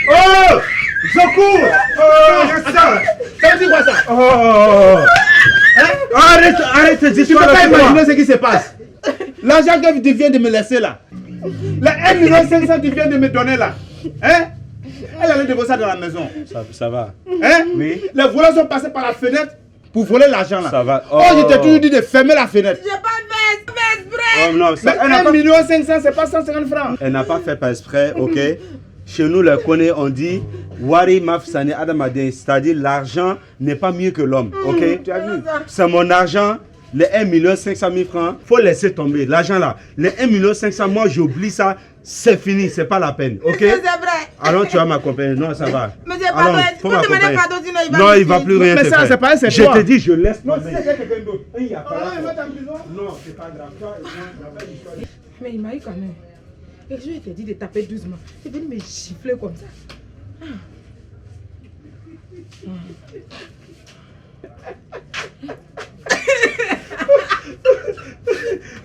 Oh, je cours. Ça veut dire quoi ça? Arrête, je suis pas imaginer ce qui se passe. L'argent que tu viens de me laisser là, les 1 500 000 tu viens de me donner là, hein? Elle allait déposer ça dans la maison. Ça va. Hein? Oui. Les voleurs sont passés par la fenêtre pour voler l'argent là. Ça va. Oh, je t'ai toujours dit de fermer la fenêtre. J'ai pas fait exprès. Oh non, Mais 1 500 000, c'est pas 150 francs. Elle n'a pas fait par exprès, ok? Chez nous, les connaîts, on dit Wari Mafsane Adamadin, c'est-à-dire l'argent n'est pas mieux que l'homme, ok? Tu as vu? C'est mon argent, les 1 500 000 francs, faut laisser tomber. L'argent là, les 1 500 000, moi j'oublie ça, c'est fini, c'est pas la peine, ok? C'est vrai. Alors tu vas m'accompagner, non, ça va. Mais j'ai pas besoin. Faut demander pardon, sinon il va. Non, il va plus rien te Mais ça, faire. c'est pas un, c'est Je toi. te dis, je laisse Non, tomber. c'est quelqu'un d'autre. Il y a pas Ah, il la va t'en prison. Non, c'est pas grave. Toi, moi, la belle histoire. Mais il m'a eu quand même. Et je lui ai dit de taper doucement. Il est venu me gifler comme ça.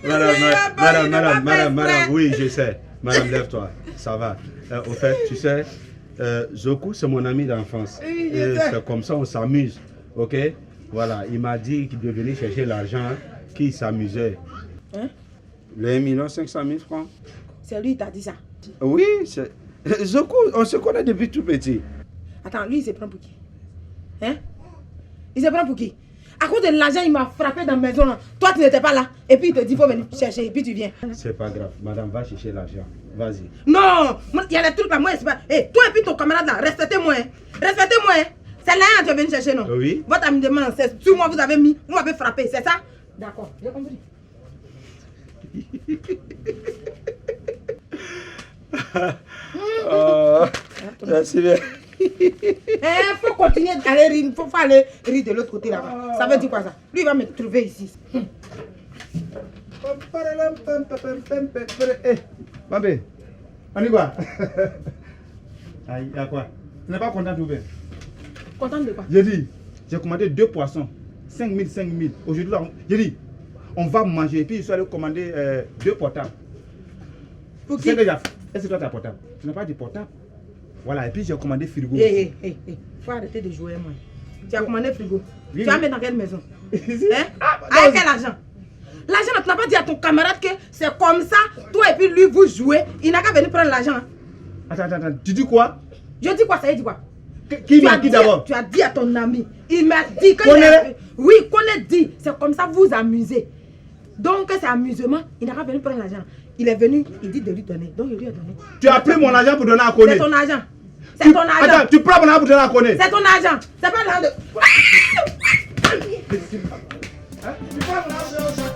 Madame, oui, je sais. Madame, lève-toi. Ça va. Au fait, tu sais, Zoku, c'est mon ami d'enfance. Oui, je Et sais. c'est comme ça, on s'amuse. Ok? Voilà, il m'a dit qu'il devait venir chercher l'argent, qu'il s'amusait. Hein? Les 1 500 000 francs. C'est lui qui t'a dit ça. Oui, c'est. Zoku, on se connaît depuis tout petit. Attends, lui il se prend pour qui? Hein? Il se prend pour qui? À cause de l'argent, il m'a frappé dans la maison. Là. Toi, tu n'étais pas là. Et puis il te dit, il faut venir chercher. Et puis tu viens. C'est pas grave. Madame, va chercher l'argent. Vas-y. Non! Il y a des trucs là, moi, c'est pas. Hey, toi et puis ton camarade là, respectez-moi. Hein. Respectez-moi. Hein. C'est là que tu es venu chercher, non? Oui. Votre ami demande, c'est sur moi, vous avez mis, vous m'avez frappé, c'est ça? D'accord, j'ai compris. Merci bien. Faut continuer d'aller rire, faut aller rire de l'autre côté là-bas. Ça veut dire quoi ça? Lui il va me trouver ici. Babé, on y va. Aïe, y'a quoi? Tu n'es pas content de trouver? Content de quoi? J'ai dit, j'ai commandé 2 poissons. 5 000, 5 000. Aujourd'hui, là, j'ai dit, on va manger. Et puis, je suis allé commander 2 portables. Pour qui? Est-ce que toi, tu as portable? Tu n'as pas de portable? Voilà, et puis j'ai commandé frigo. Hé, faut arrêter de jouer, moi. Tu as commandé frigo. Oui, Tu vas oui. mettre dans quelle maison? Ici? Hein? Ah, Avec non, quel argent? L'argent, tu n'as pas dit à ton camarade que c'est comme ça, toi et puis lui, vous jouez. Il n'a qu'à venir prendre l'argent. Hein. Attends, tu dis quoi? Je dis quoi, ça dit quoi? Qui m'a dit d'abord? Tu as dit à ton ami. Il m'a dit que. Connais-le? Oui, connaît dit. C'est comme ça vous amusez. Donc c'est amusement. Il n'a pas venu prendre l'argent. Il est venu, il dit de lui donner. Donc il lui a donné. Tu as pris mon argent pour donner à Koné. C'est ton argent. C'est ton argent. Attends, tu prends mon argent pour donner à Koné. C'est ton argent. C'est pas l'argent de. Hein? Tu prends mon argent pour donner à Koné.